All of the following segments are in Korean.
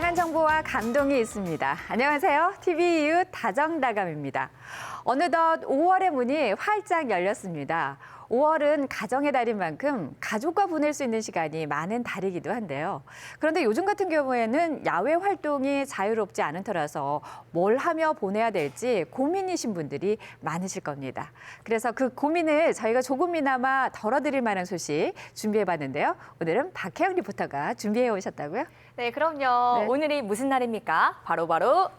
다양한 정보와 감동이 있습니다. 안녕하세요. TV 이웃 다정다감입니다. 어느덧 5월의 문이 활짝 열렸습니다. 5월은 가정의 달인 만큼 가족과 보낼 수 있는 시간이 많은 달이기도 한데요. 그런데 요즘 같은 경우에는 야외 활동이 자유롭지 않은 터라서 뭘 하며 보내야 될지 고민이신 분들이 많으실 겁니다. 그래서 그 고민을 저희가 조금이나마 덜어드릴 만한 소식 준비해봤는데요. 오늘은 박혜영 리포터가 준비해 오셨다고요? 네, 그럼요. 네. 오늘이 무슨 날입니까? 바로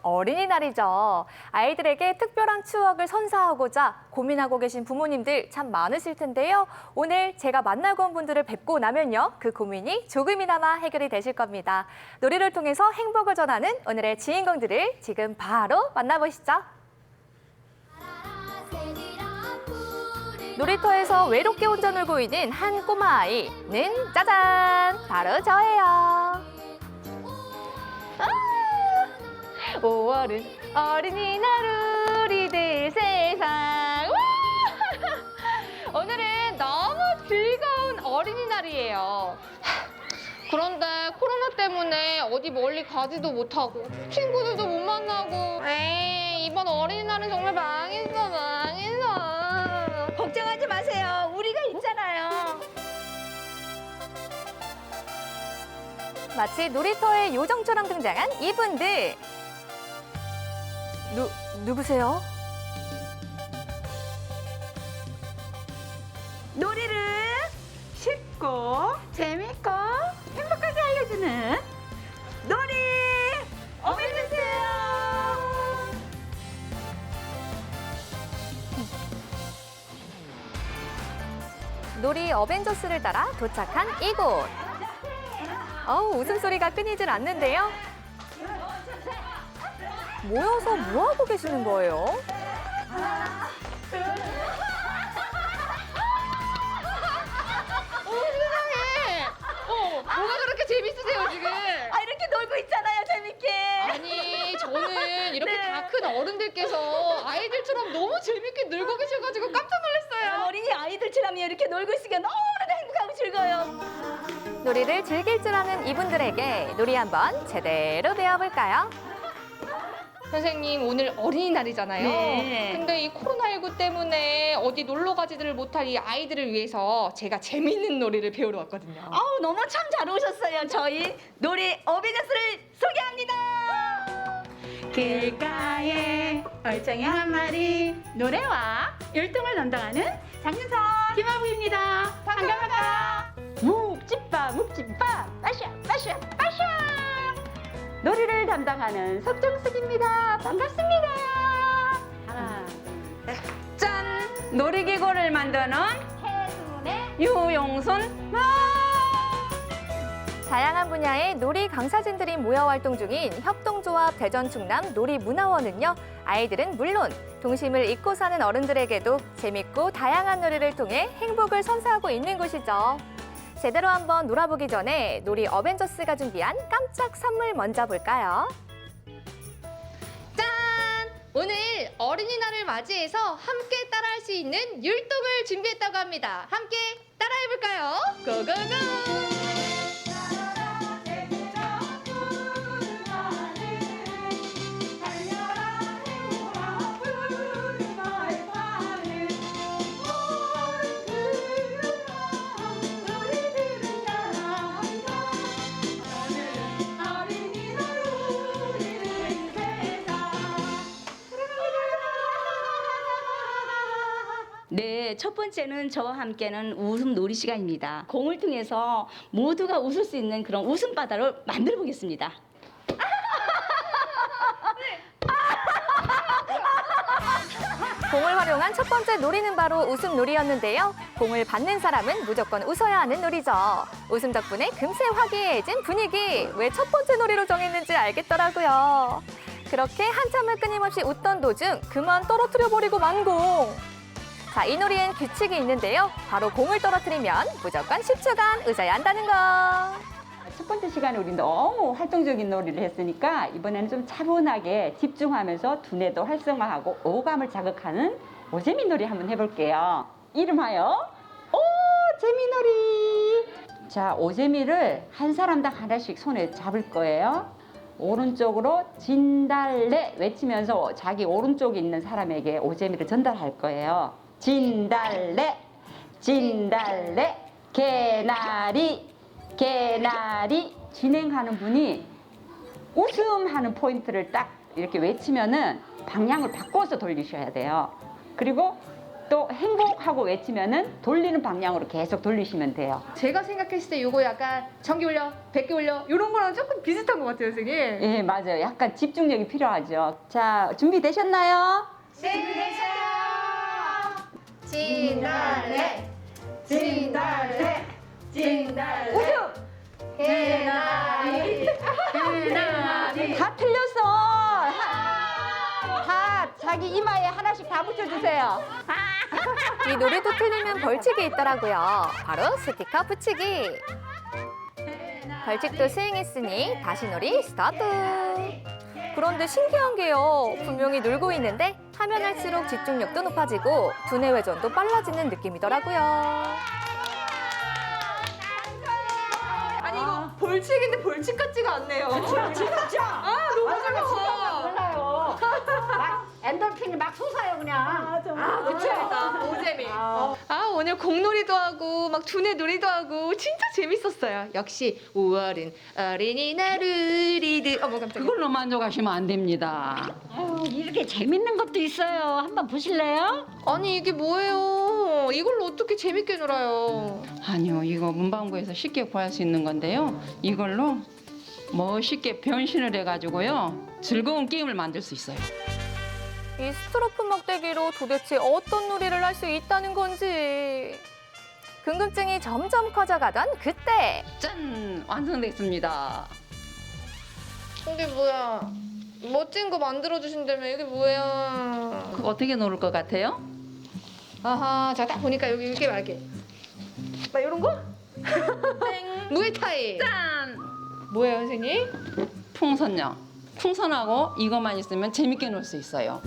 어린이날이죠. 아이들에게 특별한 추억을 선사하고자 고민하고 계신 부모님들 참 많으실 텐데요. 오늘 제가 만나고 온 분들을 뵙고 나면요. 그 고민이 조금이나마 해결이 되실 겁니다. 놀이를 통해서 행복을 전하는 오늘의 주인공들을 지금 바로 만나보시죠. 놀이터에서 외롭게 혼자 놀고 있는 한 꼬마 아이는 짜잔! 바로 저예요. 5월은 어린이날 우리들 세상. 와! 오늘은 너무 즐거운 어린이날이에요. 그런데 코로나 때문에 어디 멀리 가지도 못하고 친구들도 못 만나고 에이, 이번 어린이날은 정말 망했어. 걱정하지 마세요. 우리가 있잖아요. 마치 놀이터의 요정처럼 등장한 이분들. 누구세요? 놀이를 쉽고 재밌고 행복하게 알려주는 놀이 어벤져스예요. 놀이 어벤져스를 따라 도착한 이곳. 웃음소리가 끊이질 않는데요. 모여서 뭐 하고 계시는 거예요? 세상에! 뭐가 그렇게 재밌으세요, 지금? 이렇게 놀고 있잖아요, 재밌게. 아니, 저는 이렇게 네. 다 큰 어른들께서 아이들처럼 너무 재밌게 놀고 계셔가지고 깜짝 놀랐어요. 어린이 아이들처럼 이렇게 놀고 있으니까 너무나 행복하고 즐거워요. 놀이를 즐길 줄 아는 이분들에게 놀이 한번 제대로 배워볼까요? 선생님, 오늘 어린이날이잖아요. 네. 근데 이 코로나19 때문에 어디 놀러 가지를 못할 이 아이들을 위해서 제가 재밌는 놀이를 배우러 왔거든요. 너무 참 잘 오셨어요. 저희 놀이 어벤져스를 소개합니다. 길가에 얼짱이 한 마리 노래와 율동을 담당하는 장윤선 김아부입니다. 반가워요. 묵집바 빠샤 놀이를 담당하는 석정숙입니다. 반갑습니다. 하나, 둘, 셋. 짠! 놀이기구를 만드는 유용순. 다양한 분야의 놀이 강사진들이 모여 활동 중인 협동조합 대전충남 놀이문화원은요, 아이들은 물론 동심을 잊고 사는 어른들에게도 재밌고 다양한 놀이를 통해 행복을 선사하고 있는 곳이죠. 제대로 한번 놀아보기 전에 놀이 어벤져스가 준비한 깜짝 선물 먼저 볼까요? 짠! 오늘 어린이날을 맞이해서 함께 따라할 수 있는 율동을 준비했다고 합니다. 함께 따라해볼까요? 고고고! 네, 첫 번째는 저와 함께는 웃음 놀이 시간입니다. 공을 통해서 모두가 웃을 수 있는 그런 웃음 바다를 만들어 보겠습니다. 공을 활용한 첫 번째 놀이는 바로 웃음 놀이였는데요. 공을 받는 사람은 무조건 웃어야 하는 놀이죠. 웃음 덕분에 금세 화기애애해진 분위기. 왜 첫 번째 놀이로 정했는지 알겠더라고요. 그렇게 한참을 끊임없이 웃던 도중 그만 떨어뜨려버리고 만 공. 자, 이 놀이엔 규칙이 있는데요. 바로 공을 떨어뜨리면 무조건 10초간 웃어야 한다는 거. 첫 번째 시간에 우리 너무 활동적인 놀이를 했으니까 이번에는 좀 차분하게 집중하면서 두뇌도 활성화하고 오감을 자극하는 오재미 놀이 한번 해볼게요. 이름하여 오재미놀이. 자, 오재미를 한 사람당 하나씩 손에 잡을 거예요. 오른쪽으로 진달래 외치면서 자기 오른쪽에 있는 사람에게 오재미를 전달할 거예요. 진달래, 진달래, 개나리, 개나리. 진행하는 분이 웃음하는 포인트를 딱 이렇게 외치면은 방향을 바꿔서 돌리셔야 돼요. 그리고 또 행복하고 외치면은 돌리는 방향으로 계속 돌리시면 돼요. 제가 생각했을 때 이거 약간 전기 올려, 백기 올려 이런 거랑 조금 비슷한 것 같아요, 선생님. 예, 맞아요. 약간 집중력이 필요하죠. 자, 준비되셨나요? 진달래, 진달래, 진달래. 웃음! 개나리, 개나리. 다 틀렸어. 다 자기 이마에 하나씩 다 붙여주세요. 이 노래도 틀리면 벌칙이 있더라고요. 바로 스티커 붙이기. 벌칙도 수행했으니 다시 놀이 스타트. 그런데 신기한 게요. 분명히 놀고 있는데 하면 할수록 집중력도 높아지고 두뇌 회전도 빨라지는 느낌이더라고요. 아니 이거 벌칙인데 벌칙 같지가 않네요. 진짜. 아 너무 즐거워. 몰라요. 막 엔돌핀이 막 솟아요 그냥. 미치겠다. 오재미. 아 오늘 공놀이도 하고 막 두뇌 놀이도 하고 진짜 재밌었어요. 역시 5월은 어린이날을 리드. 어머 깜짝이야. 그걸로 만족하시면 안 됩니다. 이렇게 재밌는 것도 있어요. 한번 보실래요? 아니 이게 뭐예요? 이걸로 어떻게 재밌게 놀아요? 아니요, 이거 문방구에서 쉽게 구할 수 있는 건데요. 이걸로 멋있게 변신을 해가지고요. 즐거운 게임을 만들 수 있어요. 이 스트로프 막대기로 도대체 어떤 놀이를 할 수 있다는 건지. 궁금증이 점점 커져가던 그때 짠! 완성됐습니다. 이게 뭐야? 멋진 거 만들어 주신다며 이게 뭐야? 그거 어떻게 놀을 것 같아요? 아하, 자 딱 보니까 여기 이렇게 말게. 막 이런 거? 땡. 무에타이. 짠. 뭐예요, 선생님? 풍선요. 풍선하고 이것만 있으면 재밌게 놀 수 있어요.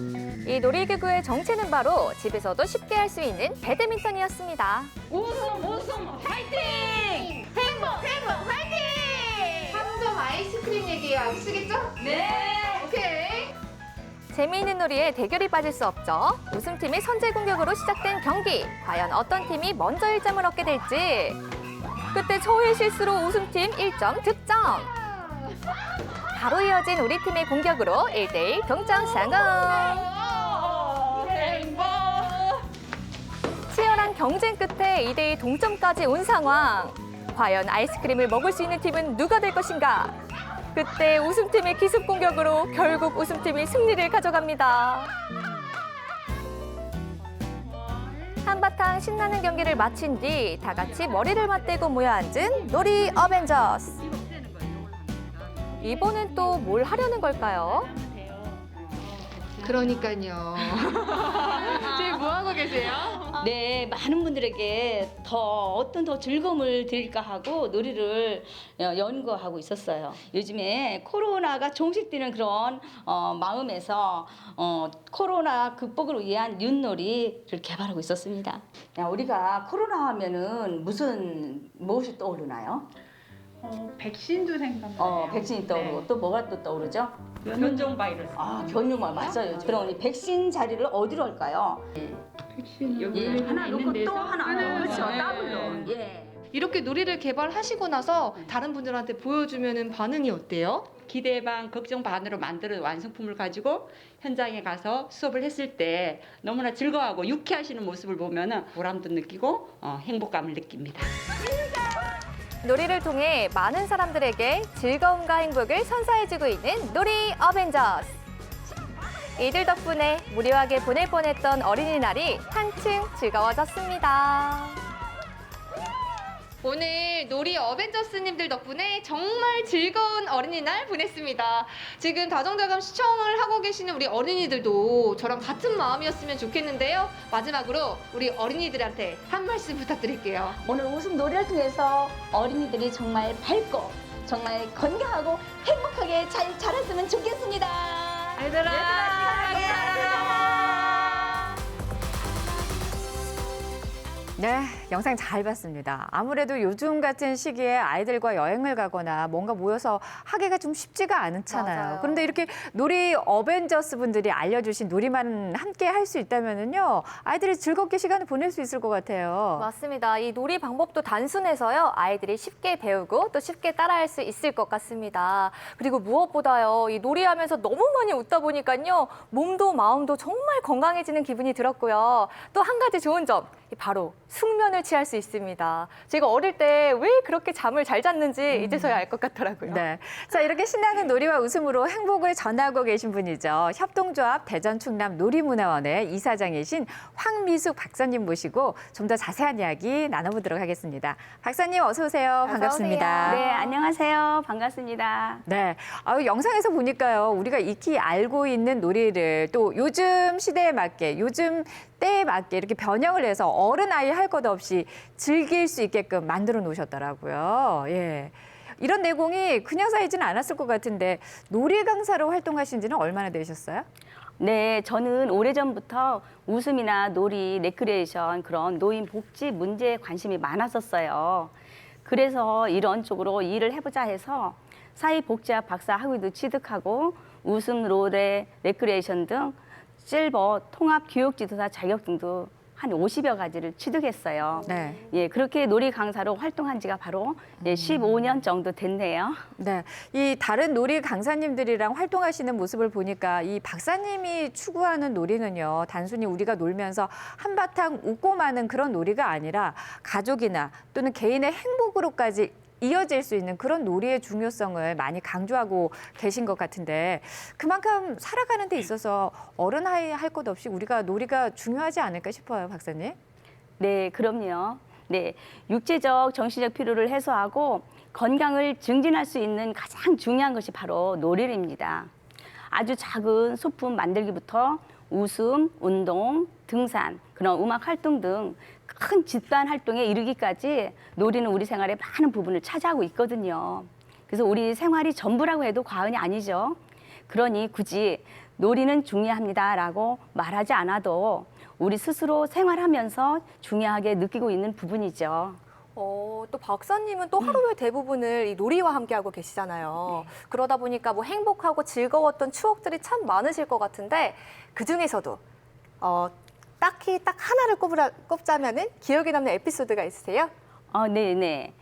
이 놀이기구의 정체는 바로 집에서도 쉽게 할 수 있는 배드민턴이었습니다. 웃음 화이팅! 행복 화이팅! 3점 아이스크림 얘기예요. 아시겠죠? 네. 오케이. 재미있는 놀이에 대결이 빠질 수 없죠. 우승팀이 선제 공격으로 시작된 경기. 과연 어떤 팀이 먼저 1점을 얻게 될지. 그때 초의 실수로 우승팀 1점 득점. 바로 이어진 우리 팀의 공격으로 1대1 동점 성공. 행복. 치열한 경쟁 끝에 2대2 동점까지 온 상황. 과연 아이스크림을 먹을 수 있는 팀은 누가 될 것인가? 그때 우승팀의 기습 공격으로 결국 우승팀이 승리를 가져갑니다. 한바탕 신나는 경기를 마친 뒤 다 같이 머리를 맞대고 모여 앉은 놀이 어벤져스. 이번엔 또 뭘 하려는 걸까요? 그러니까요. 지금 뭐 하고 계세요? 네, 많은 분들에게 어떤 더 즐거움을 드릴까 하고 놀이를 연구하고 있었어요. 요즘에 코로나가 종식되는 그런 마음에서 코로나 극복을 위한 윷놀이를 개발하고 있었습니다. 야, 우리가 코로나 하면은 무엇이 떠오르나요? 백신도 생각나요. 백신이 떠오르고 또 뭐가 또 떠오르죠? 변종 바이러스. 변종말 맞아요. 그럼 우리 백신 자리를 어디로 할까요? 백신 여기 하나 놓고 또 하나. 그렇죠. 네. 더블로. 예. 이렇게 놀이를 개발하시고 나서 다른 분들한테 보여주면 반응이 어때요? 기대 반, 걱정 반으로 만들어 완성품을 가지고 현장에 가서 수업을 했을 때 너무나 즐거워하고 유쾌하시는 모습을 보면은 보람도 느끼고 행복감을 느낍니다. 놀이를 통해 많은 사람들에게 즐거움과 행복을 선사해주고 있는 놀이 어벤져스. 이들 덕분에 무료하게 보낼 뻔했던 어린이날이 한층 즐거워졌습니다. 오늘 놀이 어벤져스님들 덕분에 정말 즐거운 어린이날 보냈습니다. 지금 다정다감 시청을 하고 계시는 우리 어린이들도 저랑 같은 마음이었으면 좋겠는데요. 마지막으로 우리 어린이들한테 한 말씀 부탁드릴게요. 오늘 웃음 놀이를 통해서 어린이들이 정말 밝고 정말 건강하고 행복하게 잘 자랐으면 좋겠습니다. 얘들아, 사랑해. 네, 영상 잘 봤습니다. 아무래도 요즘 같은 시기에 아이들과 여행을 가거나 뭔가 모여서 하기가 좀 쉽지가 않잖아요. 맞아요. 그런데 이렇게 놀이 어벤져스 분들이 알려주신 놀이만 함께 할 수 있다면은요, 아이들이 즐겁게 시간을 보낼 수 있을 것 같아요. 맞습니다. 이 놀이 방법도 단순해서요. 아이들이 쉽게 배우고 또 쉽게 따라할 수 있을 것 같습니다. 그리고 무엇보다요. 이 놀이하면서 너무 많이 웃다 보니까요. 몸도 마음도 정말 건강해지는 기분이 들었고요. 또 한 가지 좋은 점, 바로 숙면을 취할 수 있습니다. 제가 어릴 때 왜 그렇게 잠을 잘 잤는지 이제서야 알 것 같더라고요. 네. 자, 이렇게 신나는 놀이와 웃음으로 행복을 전하고 계신 분이죠. 협동조합 대전 충남 놀이문화원의 이사장이신 황미숙 박사님 모시고 좀 더 자세한 이야기 나눠보도록 하겠습니다. 박사님 어서 오세요. 반갑습니다. 오세요. 네, 안녕하세요. 반갑습니다. 네. 영상에서 보니까요. 우리가 익히 알고 있는 놀이를 또 요즘 시대에 맞게, 요즘 때에 맞게 이렇게 변형을 해서 어른 아이 할 것 없이 즐길 수 있게끔 만들어 놓으셨더라고요. 예. 이런 내공이 그냥 쌓이지는 않았을 것 같은데 놀이 강사로 활동하신 지는 얼마나 되셨어요? 네, 저는 오래전부터 웃음이나 놀이, 레크리에이션 그런 노인 복지 문제에 관심이 많았었어요. 그래서 이런 쪽으로 일을 해보자 해서 사회복지학 박사 학위도 취득하고 웃음, 노래, 레크리에이션 등 실버 통합 교육 지도사 자격증도 한 50여 가지를 취득했어요. 네. 예, 그렇게 놀이 강사로 활동한 지가 바로 15년 정도 됐네요. 네. 이 다른 놀이 강사님들이랑 활동하시는 모습을 보니까 이 박사님이 추구하는 놀이는요, 단순히 우리가 놀면서 한바탕 웃고 마는 그런 놀이가 아니라 가족이나 또는 개인의 행복으로까지 이어질 수 있는 그런 놀이의 중요성을 많이 강조하고 계신 것 같은데 그만큼 살아가는 데 있어서 어른 아이 할 것 없이 우리가 놀이가 중요하지 않을까 싶어요, 박사님. 네, 그럼요. 네, 육체적, 정신적 피로를 해소하고 건강을 증진할 수 있는 가장 중요한 것이 바로 놀이입니다. 아주 작은 소품 만들기부터 웃음, 운동, 등산, 그런 음악 활동 등 큰 집단 활동에 이르기까지 놀이는 우리 생활의 많은 부분을 차지하고 있거든요. 그래서 우리 생활이 전부라고 해도 과언이 아니죠. 그러니 굳이 놀이는 중요합니다라고 말하지 않아도 우리 스스로 생활하면서 중요하게 느끼고 있는 부분이죠. 또 박사님은 또 하루의 대부분을 이 놀이와 함께하고 계시잖아요. 그러다 보니까 뭐 행복하고 즐거웠던 추억들이 참 많으실 것 같은데 그중에서도 딱히 딱 하나를 꼽자면은 기억에 남는 에피소드가 있으세요? 네네.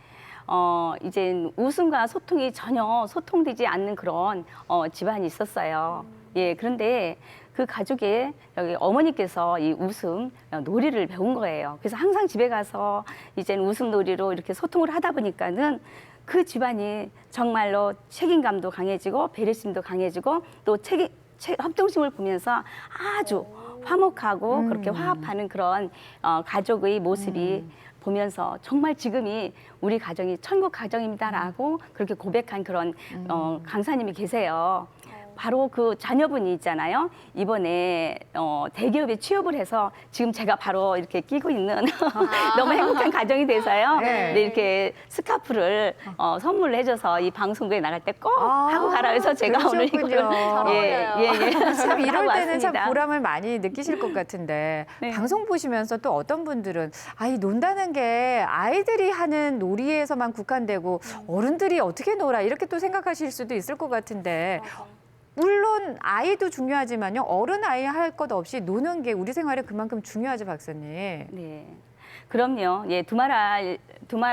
이제 웃음과 소통이 전혀 소통되지 않는 그런 집안이 있었어요. 예, 그런데 그 가족의 여기 어머니께서 이 웃음 놀이를 배운 거예요. 그래서 항상 집에 가서 이제는 웃음 놀이로 이렇게 소통을 하다 보니까는 그 집안이 정말로 책임감도 강해지고 배려심도 강해지고 또 협동심을 보면서 아주 화목하고 그렇게 화합하는 그런 가족의 모습이 보면서 정말 지금이 우리 가정이 천국 가정입니다라고 그렇게 고백한 그런 강사님이 계세요. 바로 그 자녀분이 있잖아요. 이번에 대기업에 취업을 해서 지금 제가 바로 이렇게 끼고 있는 너무 행복한 가정이 돼서요. 네. 네, 이렇게 스카프를 선물을 해줘서 이 방송국에 나갈 때 꼭 하고 가라 해서 제가 오늘 이거를 그러셨군요. 예. 참 이럴 하고 때는 참 왔습니다. 보람을 많이 느끼실 것 같은데 네. 방송 보시면서 또 어떤 분들은 이 논다는 게 아이들이 하는 놀이에서만 국한되고 어른들이 어떻게 놀아 이렇게 또 생각하실 수도 있을 것 같은데 물론 아이도 중요하지만요. 어른 아이 할 것 없이 노는 게 우리 생활에 그만큼 중요하죠, 박사님. 네, 그럼요. 예, 두말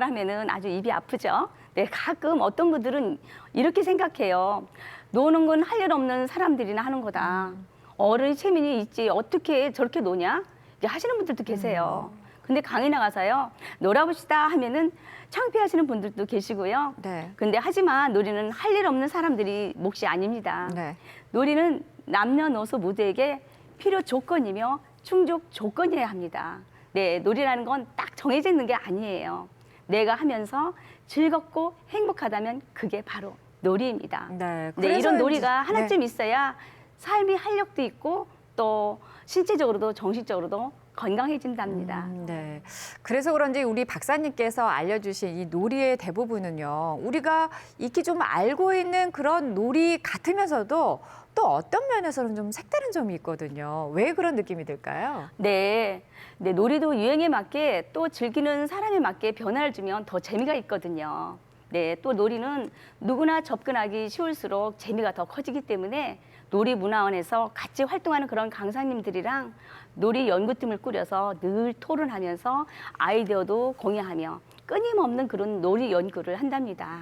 하면은 아주 입이 아프죠. 네, 가끔 어떤 분들은 이렇게 생각해요. 노는 건 할 일 없는 사람들이나 하는 거다. 어른이 체면이 있지 어떻게 저렇게 노냐? 이제 하시는 분들도 계세요. 근데 강의 나가서요. 놀아봅시다 하면은 창피하시는 분들도 계시고요. 네. 근데 하지만 놀이는 할 일 없는 사람들이 몫이 아닙니다. 네. 놀이는 남녀노소 모두에게 필요 조건이며 충족 조건이어야 합니다. 네, 놀이라는 건 딱 정해져 있는 게 아니에요. 내가 하면서 즐겁고 행복하다면 그게 바로 놀이입니다. 네. 네, 이런 놀이가 이제- 하나쯤 있어야 삶의 활력도 있고 또 신체적으로도 정신적으로도 건강해진답니다. 네. 그래서 그런지 우리 박사님께서 알려주신 이 놀이의 대부분은요, 우리가 익히 좀 알고 있는 그런 놀이 같으면서도 또 어떤 면에서는 좀 색다른 점이 있거든요. 왜 그런 느낌이 들까요? 네. 네, 놀이도 유행에 맞게 또 즐기는 사람에 맞게 변화를 주면 더 재미가 있거든요. 네, 또 놀이는 누구나 접근하기 쉬울수록 재미가 더 커지기 때문에 놀이문화원에서 같이 활동하는 그런 강사님들이랑 놀이 연구팀을 꾸려서 늘 토론하면서 아이디어도 공유하며 끊임없는 그런 놀이 연구를 한답니다.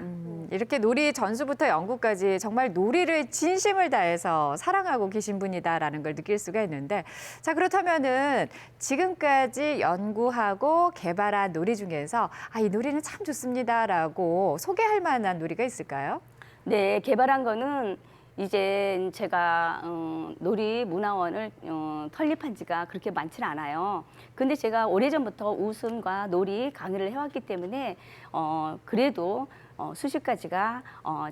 이렇게 놀이 전수부터 연구까지 정말 놀이를 진심을 다해서 사랑하고 계신 분이다라는 걸 느낄 수가 있는데, 자, 그렇다면은 지금까지 연구하고 개발한 놀이 중에서 이 놀이는 참 좋습니다라고 소개할 만한 놀이가 있을까요? 네, 개발한 거는 이제 제가 놀이문화원을 설립한 지가 그렇게 많지는 않아요. 근데 제가 오래전부터 웃음과 놀이 강의를 해왔기 때문에 그래도 수십 가지가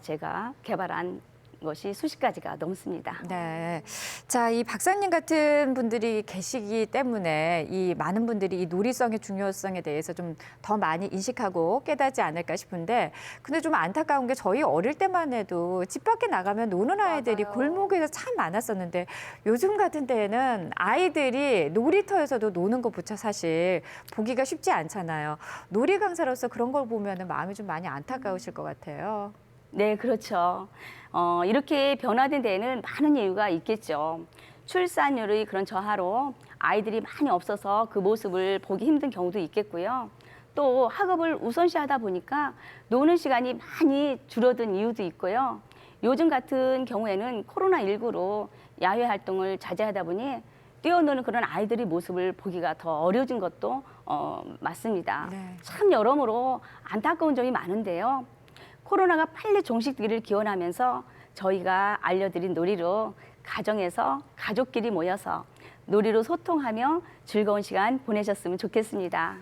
제가 개발한 것이 수십 가지가 넘습니다. 네. 자, 이 박사님 같은 분들이 계시기 때문에 이 많은 분들이 이 놀이성의 중요성에 대해서 좀 더 많이 인식하고 깨닫지 않을까 싶은데, 근데 좀 안타까운 게 저희 어릴 때만 해도 집 밖에 나가면 노는 아이들이 맞아요. 골목에서 참 많았었는데, 요즘 같은 때에는 아이들이 놀이터에서도 노는 것조차 사실 보기가 쉽지 않잖아요. 놀이 강사로서 그런 걸 보면 마음이 좀 많이 안타까우실 것 같아요. 네, 그렇죠. 이렇게 변화된 데에는 많은 이유가 있겠죠. 출산율의 그런 저하로 아이들이 많이 없어서 그 모습을 보기 힘든 경우도 있겠고요. 또 학업을 우선시하다 보니까 노는 시간이 많이 줄어든 이유도 있고요. 요즘 같은 경우에는 코로나19로 야외 활동을 자제하다 보니 뛰어노는 그런 아이들의 모습을 보기가 더 어려워진 것도 맞습니다. 네. 참 여러모로 안타까운 점이 많은데요. 코로나가 빨리 종식되기를 기원하면서 저희가 알려드린 놀이로 가정에서 가족끼리 모여서 놀이로 소통하며 즐거운 시간 보내셨으면 좋겠습니다.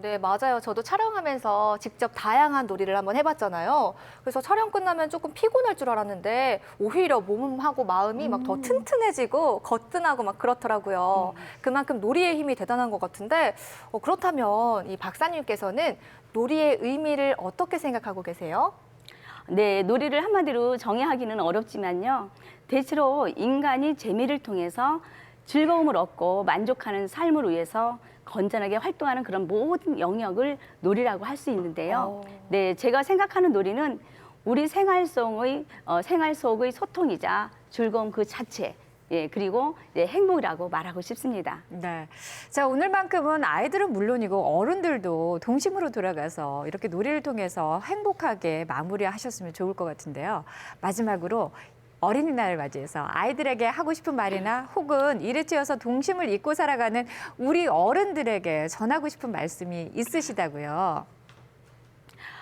네, 맞아요. 저도 촬영하면서 직접 다양한 놀이를 한번 해봤잖아요. 그래서 촬영 끝나면 조금 피곤할 줄 알았는데 오히려 몸하고 마음이 막 더 튼튼해지고 거뜬하고 막 그렇더라고요. 그만큼 놀이의 힘이 대단한 것 같은데 그렇다면 이 박사님께서는 놀이의 의미를 어떻게 생각하고 계세요? 네, 놀이를 한마디로 정의하기는 어렵지만요. 대체로 인간이 재미를 통해서 즐거움을 얻고 만족하는 삶을 위해서 건전하게 활동하는 그런 모든 영역을 놀이라고 할 수 있는데요. 네, 제가 생각하는 놀이는 우리 생활 속의 소통이자 즐거움 그 자체, 예, 그리고 행복이라고 말하고 싶습니다. 네. 자, 오늘만큼은 아이들은 물론이고 어른들도 동심으로 돌아가서 이렇게 놀이를 통해서 행복하게 마무리하셨으면 좋을 것 같은데요. 마지막으로 어린이날을 맞이해서 아이들에게 하고 싶은 말이나 혹은 일에 치여서 동심을 잊고 살아가는 우리 어른들에게 전하고 싶은 말씀이 있으시다고요.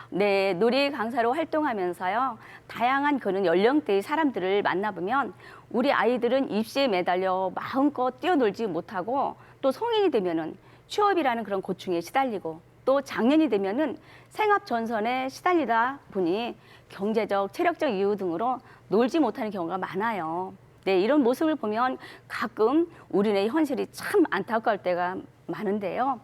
네, 놀이 강사로 활동하면서요. 다양한 그런 연령대의 사람들을 만나보면 우리 아이들은 입시에 매달려 마음껏 뛰어놀지 못하고 또 성인이 되면은 취업이라는 그런 고충에 시달리고 또 장년이 되면은 생업 전선에 시달리다 보니 경제적, 체력적 이유 등으로 놀지 못하는 경우가 많아요. 네, 이런 모습을 보면 가끔 우리네 현실이 참 안타까울 때가 많은데요.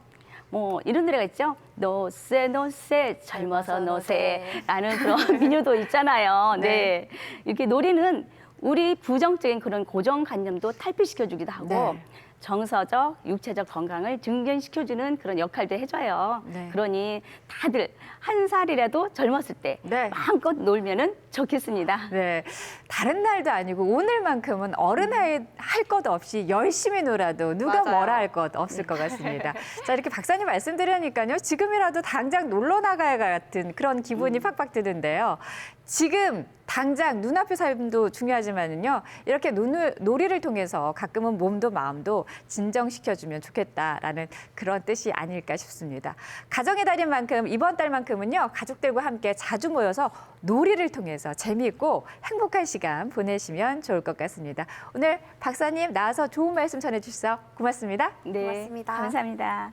뭐 이런 노래가 있죠. 노세 노세 젊어서 노세라는 그런 민요도 있잖아요. 네. 이렇게 놀이는 우리 부정적인 그런 고정관념도 탈피시켜주기도 하고 네. 정서적, 육체적 건강을 증진시켜주는 그런 역할도 해줘요. 네. 그러니 다들 한 살이라도 젊었을 때 네. 마음껏 놀면은 좋겠습니다. 네, 다른 날도 아니고 오늘만큼은 어른아이 할 것 없이 열심히 놀아도 누가 맞아요. 뭐라 할 것 없을 것 같습니다. 자, 이렇게 박사님 말씀드리니까요. 지금이라도 당장 놀러 나가야 같은 그런 기분이 팍팍 드는데요. 지금 당장 눈앞의 삶도 중요하지만은요. 이렇게 놀이를 통해서 가끔은 몸도 마음도 진정시켜주면 좋겠다라는 그런 뜻이 아닐까 싶습니다. 가정의 달인 만큼 이번 달만큼은요. 가족들과 함께 자주 모여서 놀이를 통해서 재미있고 행복한 시간 보내시면 좋을 것 같습니다. 오늘 박사님 나와서 좋은 말씀 전해주셔서 고맙습니다. 네, 고맙습니다. 감사합니다.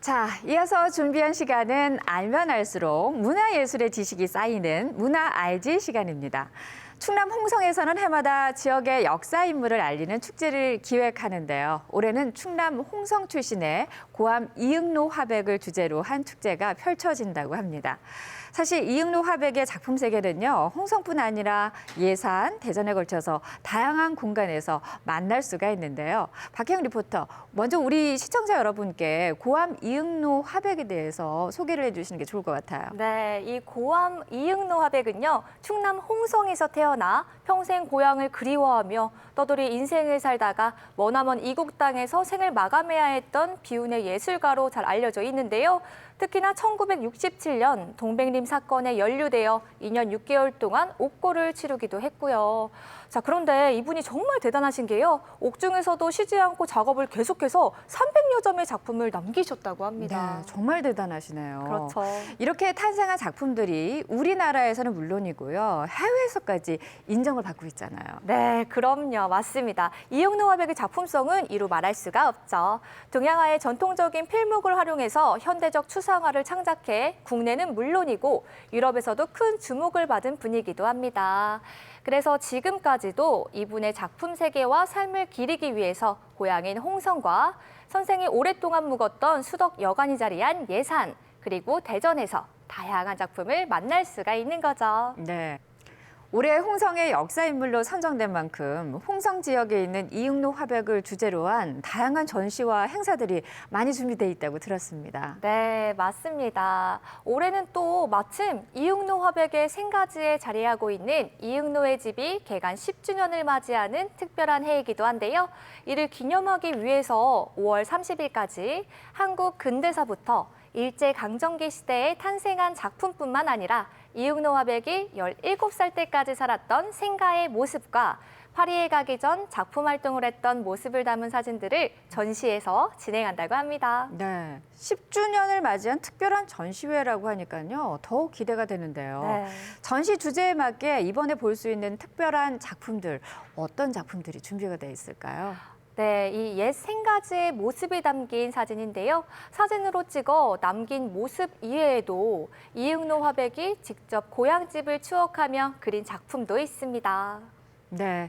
자, 이어서 준비한 시간은 알면 알수록 문화예술의 지식이 쌓이는 문화 알지 시간입니다. 충남 홍성에서는 해마다 지역의 역사 인물을 알리는 축제를 기획하는데요. 올해는 충남 홍성 출신의 고암 이응로 화백을 주제로 한 축제가 펼쳐진다고 합니다. 사실 이응로 화백의 작품 세계는요, 홍성뿐 아니라 예산, 대전에 걸쳐서 다양한 공간에서 만날 수가 있는데요. 박혜영 리포터, 먼저 우리 시청자 여러분께 고암 이응로 화백에 대해서 소개를 해주시는 게 좋을 것 같아요. 네, 이 고암 이응로 화백은요, 충남 홍성에서 태어나 평생 고향을 그리워하며 떠돌이 인생을 살다가 머나먼 이국 땅에서 생을 마감해야 했던 비운의 예술가로 잘 알려져 있는데요. 특히나 1967년 동백림 사건에 연루되어 2년 6개월 동안 옥고를 치르기도 했고요. 자, 그런데 이분이 정말 대단하신 게요. 옥중에서도 쉬지 않고 작업을 계속해서 300여 점의 작품을 남기셨다고 합니다. 네, 정말 대단하시네요. 그렇죠. 이렇게 탄생한 작품들이 우리나라에서는 물론이고요, 해외에서까지 인정을 받고 있잖아요. 네, 그럼요. 맞습니다. 이응로 화백의 작품성은 이루 말할 수가 없죠. 동양화의 전통적인 필목을 활용해서 현대적 추상화를 창작해 국내는 물론이고 유럽에서도 큰 주목을 받은 분이기도 합니다. 그래서 지금까지도 이분의 작품 세계와 삶을 기리기 위해서 고향인 홍성과 선생이 오랫동안 묵었던 수덕 여관이 자리한 예산, 그리고 대전에서 다양한 작품을 만날 수가 있는 거죠. 네. 올해 홍성의 역사인물로 선정된 만큼 홍성 지역에 있는 이응로 화백을 주제로 한 다양한 전시와 행사들이 많이 준비돼 있다고 들었습니다. 네, 맞습니다. 올해는 또 마침 이응로 화백의 생가지에 자리하고 있는 이응로의 집이 개관 10주년을 맞이하는 특별한 해이기도 한데요. 이를 기념하기 위해서 5월 30일까지 한국 근대사부터 일제강점기 시대에 탄생한 작품뿐만 아니라 이응로 화백이 17살 때까지 살았던 생가의 모습과 파리에 가기 전 작품 활동을 했던 모습을 담은 사진들을 전시해서 진행한다고 합니다. 네, 10주년을 맞이한 특별한 전시회라고 하니까요, 더욱 기대가 되는데요. 네. 전시 주제에 맞게 이번에 볼 수 있는 특별한 작품들, 어떤 작품들이 준비가 돼 있을까요? 네, 이 옛 생가지의 모습이 담긴 사진인데요. 사진으로 찍어 남긴 모습 이외에도 이응로 화백이 직접 고향집을 추억하며 그린 작품도 있습니다. 네,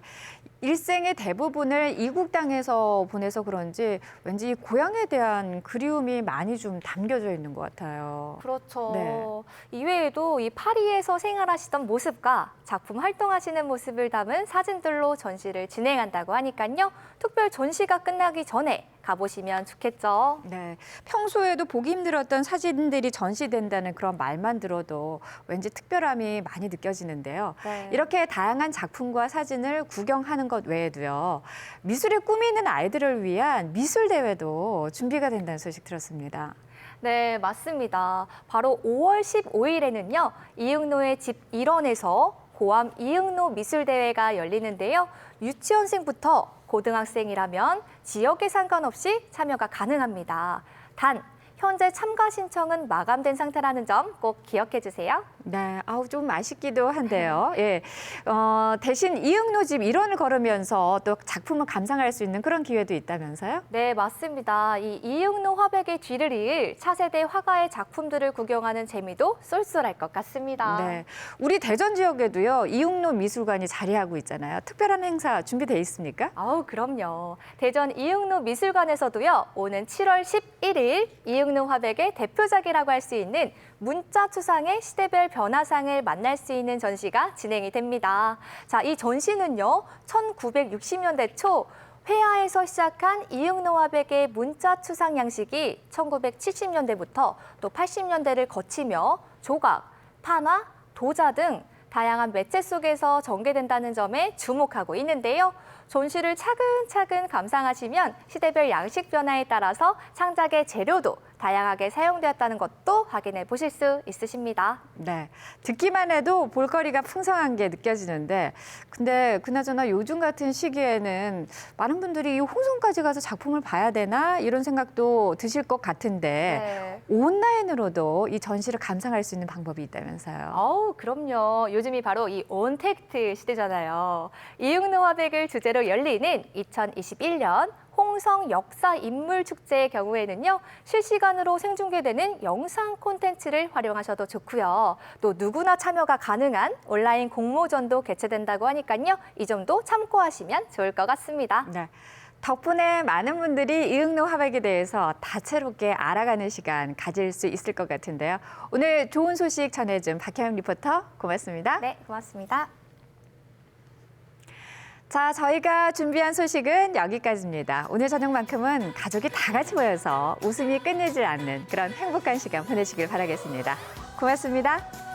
일생의 대부분을 이국 땅에서 보내서 그런지 왠지 고향에 대한 그리움이 많이 좀 담겨져 있는 것 같아요. 그렇죠. 네. 이외에도 이 파리에서 생활하시던 모습과 작품 활동하시는 모습을 담은 사진들로 전시를 진행한다고 하니까요. 특별 전시가 끝나기 전에 가보시면 좋겠죠. 네, 평소에도 보기 힘들었던 사진들이 전시된다는 그런 말만 들어도 왠지 특별함이 많이 느껴지는데요. 네. 이렇게 다양한 작품과 사진을 구경하는 것 외에도요, 미술에 꿈이 있는 아이들을 위한 미술 대회도 준비가 된다는 소식 들었습니다. 네, 맞습니다. 바로 5월 15일에는요, 이응로의 집 일원에서 고암 이응로 미술대회가 열리는데요. 유치원생부터 고등학생이라면 지역에 상관없이 참여가 가능합니다. 단, 현재 참가 신청은 마감된 상태라는 점 꼭 기억해 주세요. 네, 좀 아쉽기도 한데요. 예, 대신 이응로 집 일원을 걸으면서 또 작품을 감상할 수 있는 그런 기회도 있다면서요? 네, 맞습니다. 이 이응로 화백의 뒤를 이을 차세대 화가의 작품들을 구경하는 재미도 쏠쏠할 것 같습니다. 네, 우리 대전 지역에도요, 이응로 미술관이 자리하고 있잖아요. 특별한 행사 준비돼 있습니까? 아우, 그럼요. 대전 이응로 미술관에서도요, 오는 7월 11일 이응로 화백의 대표작이라고 할 수 있는 문자 추상의 시대별 변화상을 만날 수 있는 전시가 진행이 됩니다. 자, 이 전시는요, 1960년대 초 회화에서 시작한 이응로 화백의 문자 추상 양식이 1970년대부터 또 80년대를 거치며 조각, 판화, 도자 등 다양한 매체 속에서 전개된다는 점에 주목하고 있는데요. 전시를 차근차근 감상하시면 시대별 양식 변화에 따라서 창작의 재료도 다양하게 사용되었다는 것도 확인해 보실 수 있으십니다. 네, 듣기만 해도 볼거리가 풍성한 게 느껴지는데, 근데 그나저나 요즘 같은 시기에는 많은 분들이 이 홍성까지 가서 작품을 봐야 되나 이런 생각도 드실 것 같은데, 네. 온라인으로도 이 전시를 감상할 수 있는 방법이 있다면서요. 그럼요. 요즘이 바로 이 온택트 시대잖아요. 이응노 화백을 주제로 열리는 2021년 홍성 역사 인물 축제의 경우에는요, 실시간으로 생중계되는 영상 콘텐츠를 활용하셔도 좋고요. 또 누구나 참여가 가능한 온라인 공모전도 개최된다고 하니까요, 이 점도 참고하시면 좋을 것 같습니다. 네. 덕분에 많은 분들이 이응노 화백에 대해서 다채롭게 알아가는 시간 가질 수 있을 것 같은데요. 오늘 좋은 소식 전해준 박혜영 리포터 고맙습니다. 네, 고맙습니다. 자, 저희가 준비한 소식은 여기까지입니다. 오늘 저녁만큼은 가족이 다 같이 모여서 웃음이 끝내질 않는 그런 행복한 시간 보내시길 바라겠습니다. 고맙습니다.